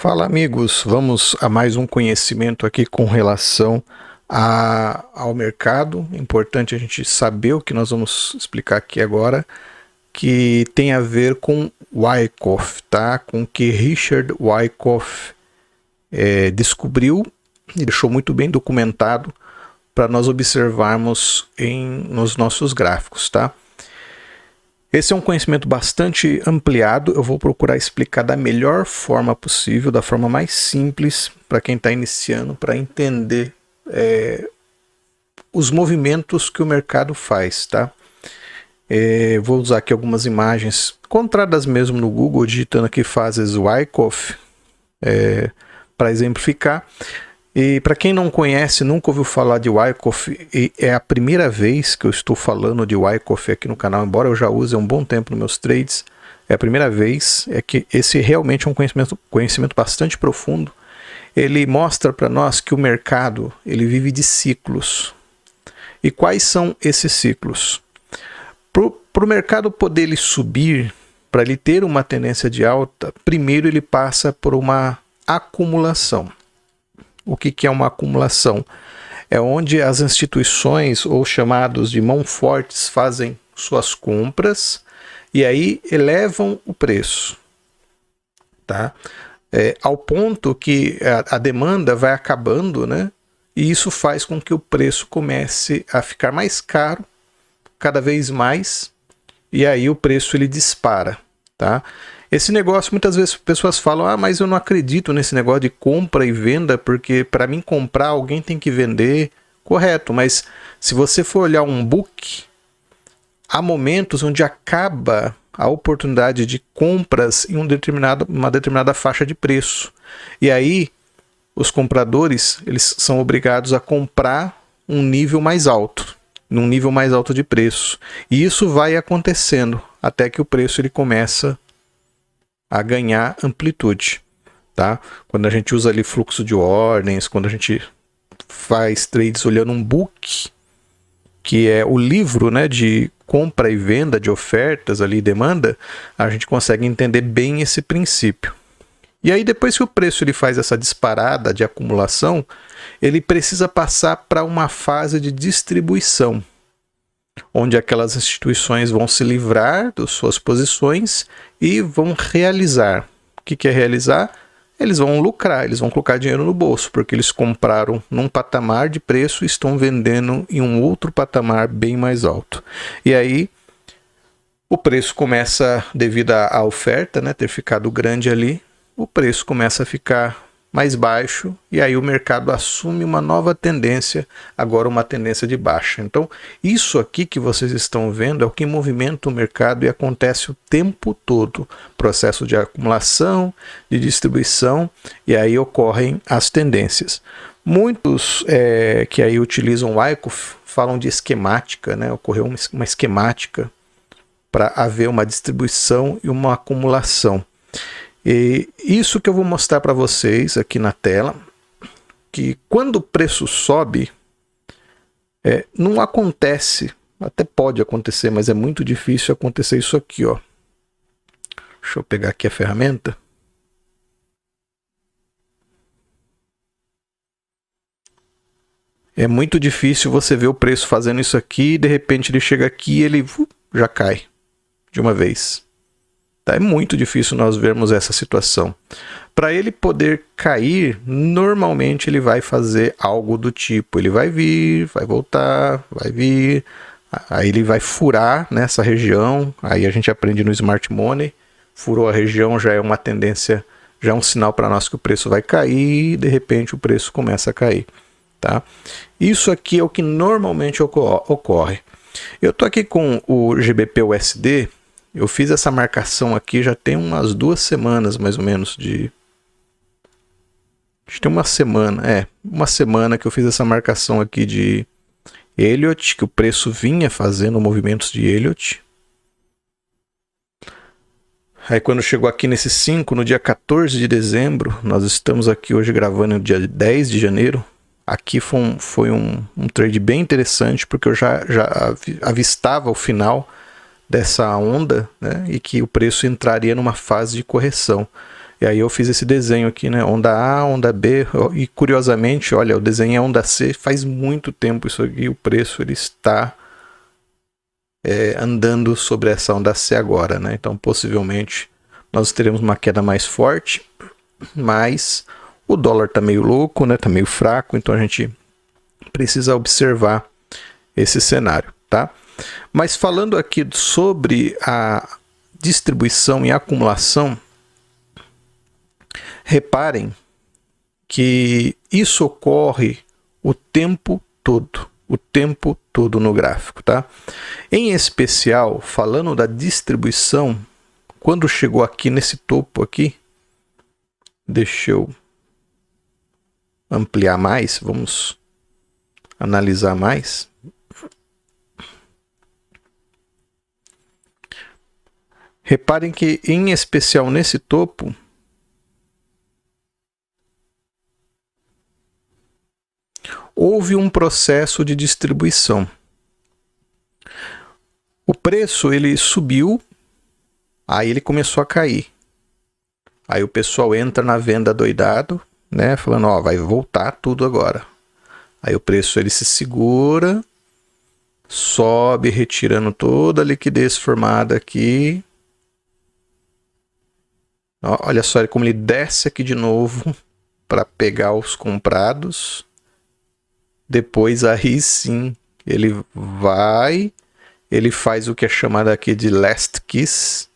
Fala, amigos, vamos a mais um conhecimento aqui com relação ao mercado. É importante a gente saber o que nós vamos explicar aqui agora, que tem a ver com Wyckoff, tá? Com o que Richard Wyckoff descobriu e deixou muito bem documentado para nós observarmos nos nossos gráficos, tá? Esse é um conhecimento bastante ampliado, eu vou procurar explicar da melhor forma possível, da forma mais simples para quem está iniciando, para entender os movimentos que o mercado faz, tá? Vou usar aqui algumas imagens encontradas mesmo no Google, digitando aqui fases Wyckoff, para exemplificar. E para quem não conhece, nunca ouviu falar de Wyckoff, é a primeira vez que eu estou falando de Wyckoff aqui no canal, embora eu já use há um bom tempo nos meus trades, é a primeira vez, que esse realmente é um conhecimento bastante profundo. Ele mostra para nós que o mercado ele vive de ciclos. E quais são esses ciclos? Para o mercado poder ele subir, para ele ter uma tendência de alta, primeiro ele passa por uma acumulação. O que é uma acumulação? É onde as instituições, ou chamados de mão fortes, fazem suas compras e aí elevam o preço, tá? Ao ponto que a demanda vai acabando, né? E isso faz com que o preço comece a ficar mais caro, cada vez mais, e aí o preço ele dispara, tá? Esse negócio, muitas vezes as pessoas falam, mas eu não acredito nesse negócio de compra e venda, porque para mim comprar alguém tem que vender. Correto, mas se você for olhar um book, há momentos onde acaba a oportunidade de compras em uma determinada faixa de preço. E aí os compradores eles são obrigados a comprar um nível mais alto, num nível mais alto de preço. E isso vai acontecendo até que o preço ele começa a ganhar amplitude, tá? Quando a gente usa ali fluxo de ordens, quando a gente faz trades olhando um book, que é o livro, né, de compra e venda de ofertas ali, demanda, a gente consegue entender bem esse princípio. E aí depois que o preço ele faz essa disparada de acumulação, ele precisa passar para uma fase de distribuição, onde aquelas instituições vão se livrar das suas posições e vão realizar. O que é realizar? Eles vão lucrar, eles vão colocar dinheiro no bolso, porque eles compraram num patamar de preço e estão vendendo em um outro patamar bem mais alto. E aí o preço começa, devido à oferta, né, ter ficado grande ali, o preço começa a ficar mais baixo, e aí o mercado assume uma nova tendência, agora uma tendência de baixa. Então, isso aqui que vocês estão vendo é o que movimenta o mercado e acontece o tempo todo. Processo de acumulação, de distribuição, e aí ocorrem as tendências. Muitos que aí utilizam o Wyckoff falam de esquemática, né? Ocorreu uma esquemática para haver uma distribuição e uma acumulação. E isso que eu vou mostrar para vocês aqui na tela, que quando o preço sobe, não acontece, até pode acontecer, mas é muito difícil acontecer isso aqui, ó. Deixa eu pegar aqui a ferramenta. É muito difícil você ver o preço fazendo isso aqui e de repente ele chega aqui e ele já cai de uma vez. É muito difícil nós vermos essa situação. Para ele poder cair, normalmente ele vai fazer algo do tipo, ele vai vir, vai voltar, vai vir, aí ele vai furar nessa região, aí a gente aprende no Smart Money, furou a região, já é uma tendência, já é um sinal para nós que o preço vai cair e de repente o preço começa a cair, tá? Isso aqui é o que normalmente ocorre. Eu estou aqui com o GBP/USD. Eu fiz essa marcação aqui já tem umas 2 semanas, mais ou menos, acho que tem uma semana que eu fiz essa marcação aqui de Elliott, que o preço vinha fazendo movimentos de Elliott. Aí quando chegou aqui nesse 5, no dia 14 de dezembro, nós estamos aqui hoje gravando no dia 10 de janeiro, aqui foi um trade bem interessante, porque eu já avistava o final dessa onda, né, e que o preço entraria numa fase de correção. E aí eu fiz esse desenho aqui, né? Onda A, onda B. E curiosamente, olha, o desenho é onda C. Faz muito tempo isso aqui. O preço ele está andando sobre essa onda C agora, né? Então possivelmente nós teremos uma queda mais forte. Mas o dólar está meio louco, né? Está meio fraco. Então a gente precisa observar esse cenário, tá? Mas falando aqui sobre a distribuição e acumulação, reparem que isso ocorre o tempo todo no gráfico, tá? Em especial, falando da distribuição, quando chegou aqui nesse topo aqui, deixa eu ampliar mais, vamos analisar mais. Reparem que, em especial nesse topo, houve um processo de distribuição. O preço ele subiu, aí ele começou a cair. Aí o pessoal entra na venda doidado, né, falando, ó, vai voltar tudo agora. Aí o preço ele se segura, sobe, retirando toda a liquidez formada aqui. Olha só como ele desce aqui de novo para pegar os comprados. Depois aí sim ele vai, ele faz o que é chamado aqui de last kiss.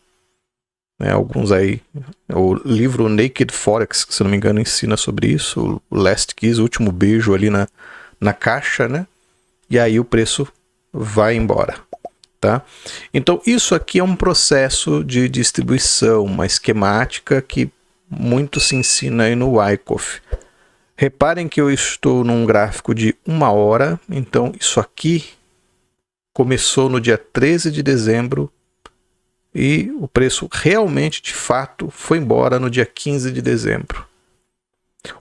Né, alguns aí, o livro Naked Forex, se não me engano, ensina sobre isso. O last kiss, o último beijo ali na caixa, né? E aí o preço vai embora. Tá? Então isso aqui é um processo de distribuição, uma esquemática que muito se ensina aí no Wyckoff. Reparem que eu estou num gráfico de 1 hora, então isso aqui começou no dia 13 de dezembro e o preço realmente, de fato, foi embora no dia 15 de dezembro.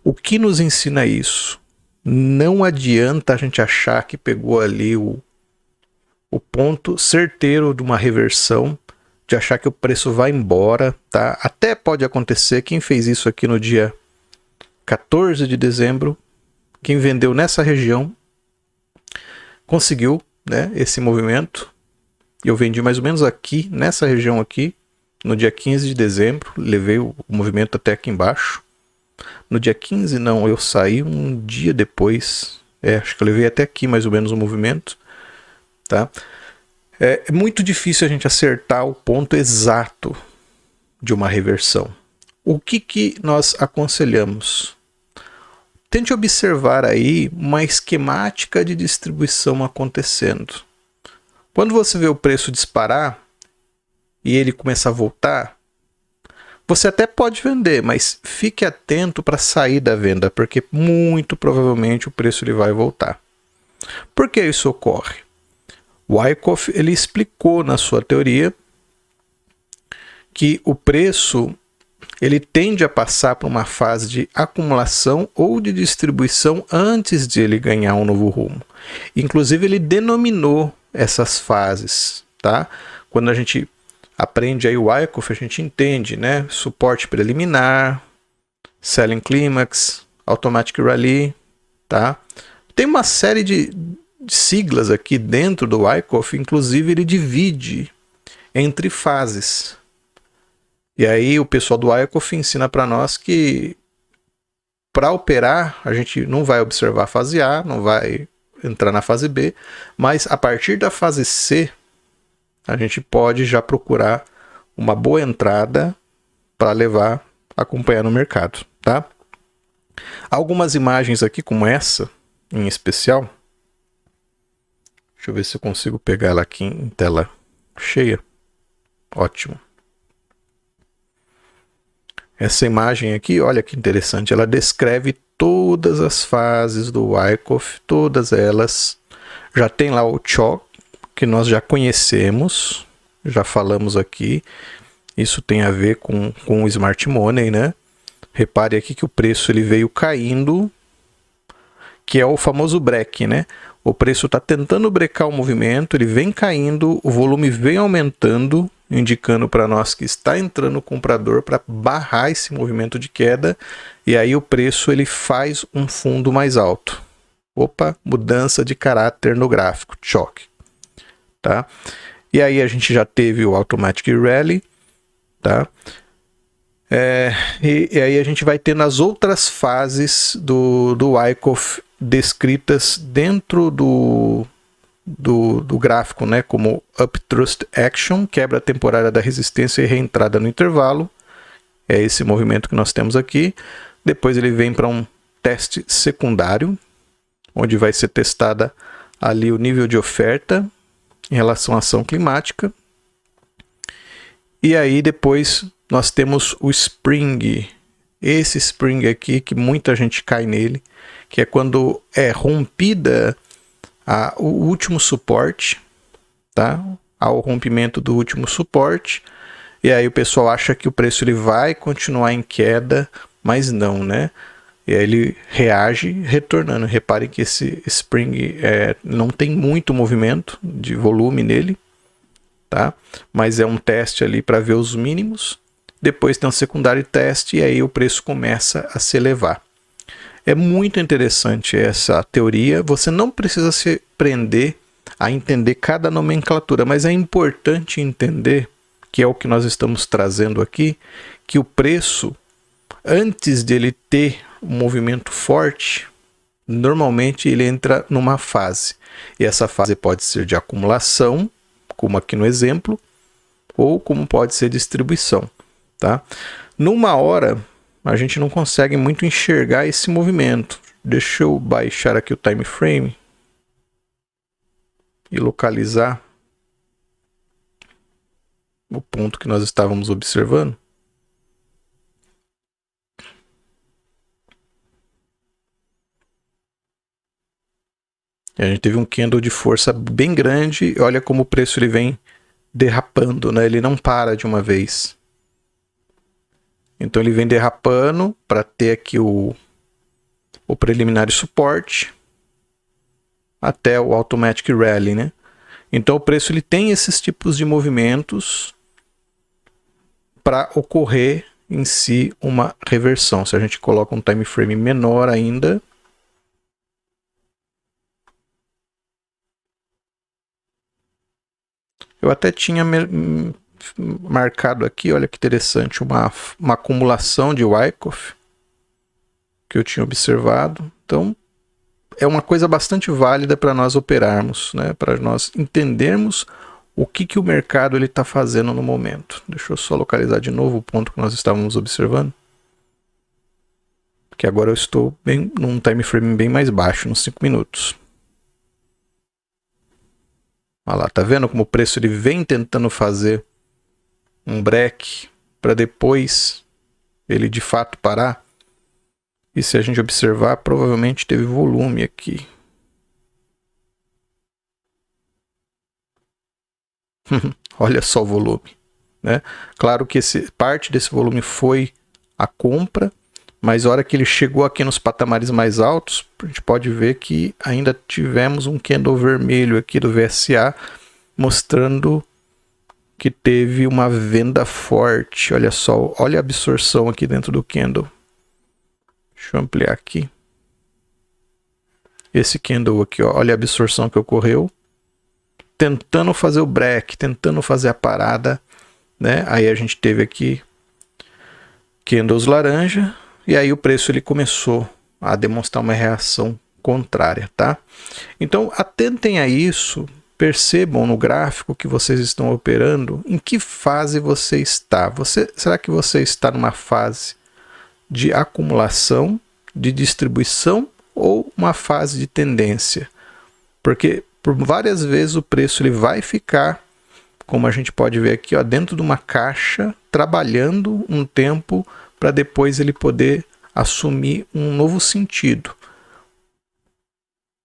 O que nos ensina isso? Não adianta a gente achar que pegou ali o ponto certeiro de uma reversão, de achar que o preço vai embora, tá? Até pode acontecer, quem fez isso aqui no dia 14 de dezembro, quem vendeu nessa região, conseguiu, né, esse movimento. Eu vendi mais ou menos aqui, nessa região aqui, no dia 15 de dezembro, levei o movimento até aqui embaixo. No dia 15 não, eu saí um dia depois, acho que eu levei até aqui mais ou menos o movimento. Tá? É muito difícil a gente acertar o ponto exato de uma reversão. O que nós aconselhamos? Tente observar aí uma esquemática de distribuição acontecendo. Quando você vê o preço disparar e ele começar a voltar, você até pode vender, mas fique atento para sair da venda, porque muito provavelmente o preço ele vai voltar. Por que isso ocorre? Wyckoff ele explicou na sua teoria que o preço ele tende a passar por uma fase de acumulação ou de distribuição antes de ele ganhar um novo rumo. Inclusive ele denominou essas fases, tá? Quando a gente aprende aí o Wyckoff, a gente entende, né? Suporte preliminar, Selling Climax, Automatic Rally, tá? Tem uma série de siglas aqui dentro do Wyckoff, inclusive ele divide entre fases. E aí o pessoal do Wyckoff ensina para nós que para operar a gente não vai observar a fase A, não vai entrar na fase B, mas a partir da fase C a gente pode já procurar uma boa entrada para levar, acompanhar no mercado, tá? Algumas imagens aqui como essa, em especial. Deixa eu ver se eu consigo pegar ela aqui em tela cheia. Ótimo. Essa imagem aqui, olha que interessante, ela descreve todas as fases do Wyckoff, todas elas. Já tem lá o Choke, que nós já conhecemos, já falamos aqui. Isso tem a ver com o Smart Money, né? Repare aqui que o preço ele veio caindo, que é o famoso break, né? O preço está tentando brecar o movimento, ele vem caindo, o volume vem aumentando indicando para nós que está entrando o comprador para barrar esse movimento de queda, e aí o preço ele faz um fundo mais alto. Opa, mudança de caráter no gráfico, choque, tá? E aí a gente já teve o Automatic Rally, tá? E aí a gente vai ter nas outras fases do Wyckoff descritas dentro do gráfico, né? Como Up Thrust Action, quebra temporária da resistência e reentrada no intervalo. É esse movimento que nós temos aqui. Depois ele vem para um teste secundário, onde vai ser testada ali o nível de oferta em relação à ação climática. E aí depois nós temos o Spring. Esse Spring aqui, que muita gente cai nele, que é quando é rompida o último suporte, tá? Ao rompimento do último suporte. E aí o pessoal acha que o preço ele vai continuar em queda, mas não, né? E aí ele reage retornando. Reparem que esse Spring não tem muito movimento de volume nele, tá? Mas é um teste ali para ver os mínimos. Depois tem um secundário teste e aí o preço começa a se elevar. É muito interessante essa teoria. Você não precisa se prender a entender cada nomenclatura, mas é importante entender, que é o que nós estamos trazendo aqui, que o preço, antes dele ter um movimento forte, normalmente ele entra numa fase. E essa fase pode ser de acumulação, como aqui no exemplo, ou como pode ser distribuição, tá? Numa hora, a gente não consegue muito enxergar esse movimento. Deixa eu baixar aqui o time frame e localizar o ponto que nós estávamos observando. A gente teve um candle de força bem grande. Olha como o preço ele vem derrapando, né? Ele não para de uma vez. Então ele vem derrapando para ter aqui o preliminar de suporte até o Automatic Rally, né? Então o preço ele tem esses tipos de movimentos para ocorrer em si uma reversão. Se a gente coloca um time frame menor ainda, eu até tinha marcado aqui, olha que interessante, uma acumulação de Wyckoff que eu tinha observado. Então é uma coisa bastante válida para nós operarmos, né? Para nós entendermos o que o mercado está fazendo no momento. Deixa eu só localizar de novo o ponto que nós estávamos observando. Que agora eu estou bem num time frame bem mais baixo, nos 5 minutos. Olha lá, tá vendo como o preço ele vem tentando fazer um break para depois ele de fato parar? E se a gente observar, provavelmente teve volume aqui. Olha só o volume, né? Claro que parte desse volume foi a compra, mas a hora que ele chegou aqui nos patamares mais altos, a gente pode ver que ainda tivemos um candle vermelho aqui do VSA, mostrando que teve uma venda forte. Olha só, olha a absorção aqui dentro do candle. Deixa eu ampliar aqui. Esse candle aqui, ó, olha a absorção que ocorreu. Tentando fazer o break, tentando fazer a parada, né? Aí a gente teve aqui candles laranja e aí o preço ele começou a demonstrar uma reação contrária, tá? Então atentem a isso, percebam no gráfico que vocês estão operando em que fase você está. Será que você está numa fase de acumulação, de distribuição ou uma fase de tendência? Porque por várias vezes o preço ele vai ficar, como a gente pode ver aqui, ó, dentro de uma caixa, trabalhando um tempo para depois ele poder assumir um novo sentido.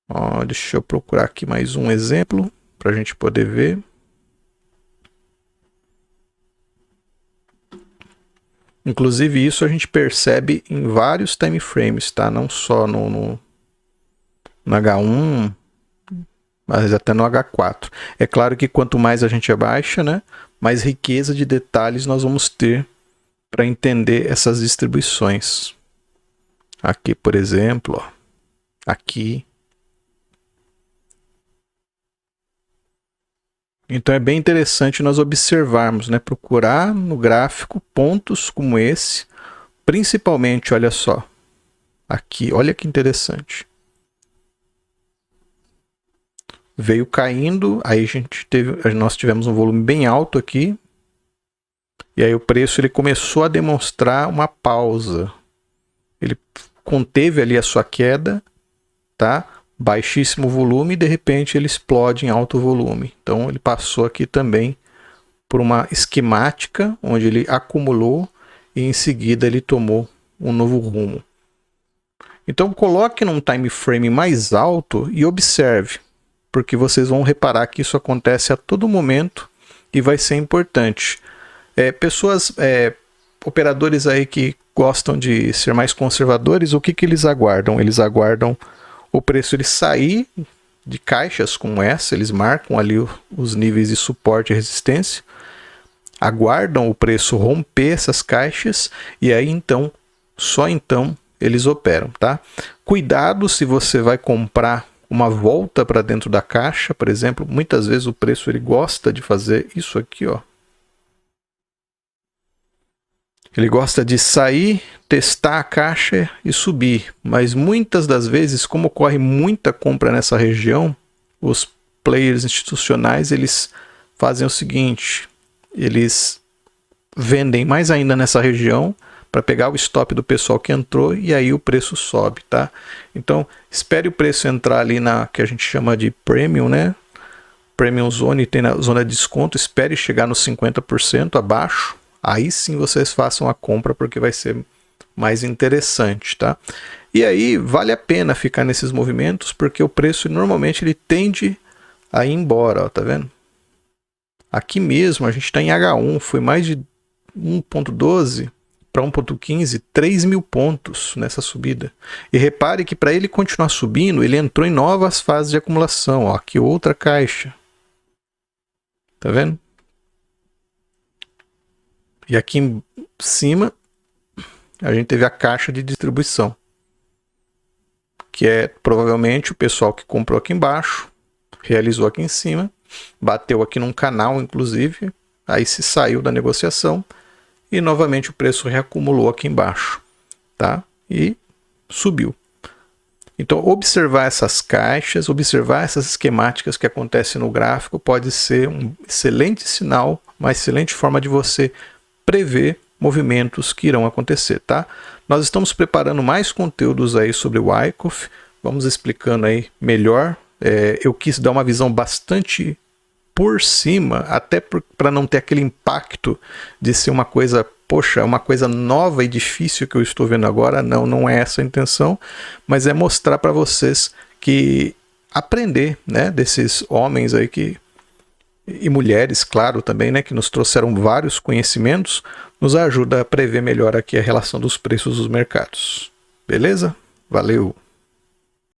Ó, deixa eu procurar aqui mais um exemplo para a gente poder ver. Inclusive isso a gente percebe em vários time frames, tá? Não só no H1, mas até no H4. É claro que quanto mais a gente abaixa, né, mais riqueza de detalhes nós vamos ter para entender essas distribuições. Aqui, por exemplo, ó, aqui. Então é bem interessante nós observarmos, né? Procurar no gráfico pontos como esse, principalmente, olha só, aqui, olha que interessante. Veio caindo, aí nós tivemos um volume bem alto aqui, e aí o preço ele começou a demonstrar uma pausa. Ele conteve ali a sua queda, tá? Baixíssimo volume e de repente ele explode em alto volume. Então ele passou aqui também por uma esquemática onde ele acumulou e em seguida ele tomou um novo rumo. Então coloque num time frame mais alto e observe, porque vocês vão reparar que isso acontece a todo momento e vai ser importante. Operadores aí que gostam de ser mais conservadores, o que eles aguardam? Eles aguardam o preço ele sair de caixas como essa, eles marcam ali os níveis de suporte e resistência, aguardam o preço romper essas caixas e aí então, só então, eles operam, tá? Cuidado se você vai comprar uma volta para dentro da caixa, por exemplo, muitas vezes o preço ele gosta de fazer isso aqui, ó. Ele gosta de sair, testar a caixa e subir, mas muitas das vezes, como ocorre muita compra nessa região, os players institucionais eles fazem o seguinte, eles vendem mais ainda nessa região para pegar o stop do pessoal que entrou e aí o preço sobe, tá? Então, espere o preço entrar ali na que a gente chama de premium, né? Premium Zone, tem na zona de desconto, espere chegar nos 50% abaixo. Aí sim vocês façam a compra porque vai ser mais interessante, tá? E aí vale a pena ficar nesses movimentos porque o preço normalmente ele tende a ir embora, ó, tá vendo? Aqui mesmo a gente está em H1, foi mais de 1.12 para 1.15, 3.000 pontos nessa subida. E repare que para ele continuar subindo, ele entrou em novas fases de acumulação, ó, aqui outra caixa. Tá vendo? E aqui em cima, a gente teve a caixa de distribuição, que é provavelmente o pessoal que comprou aqui embaixo, realizou aqui em cima, bateu aqui num canal, inclusive, aí se saiu da negociação e novamente o preço reacumulou aqui embaixo, tá? E subiu. Então, observar essas caixas, observar essas esquemáticas que acontecem no gráfico pode ser um excelente sinal, uma excelente forma de você prever movimentos que irão acontecer, tá? Nós estamos preparando mais conteúdos aí sobre o Wyckoff, vamos explicando aí melhor. Eu quis dar uma visão bastante por cima, até para não ter aquele impacto de ser uma coisa, poxa, uma coisa nova e difícil que eu estou vendo agora. Não é essa a intenção, mas é mostrar para vocês que aprender, né, desses homens aí e mulheres, claro, também, né, que nos trouxeram vários conhecimentos, nos ajuda a prever melhor aqui a relação dos preços dos mercados. Beleza? Valeu!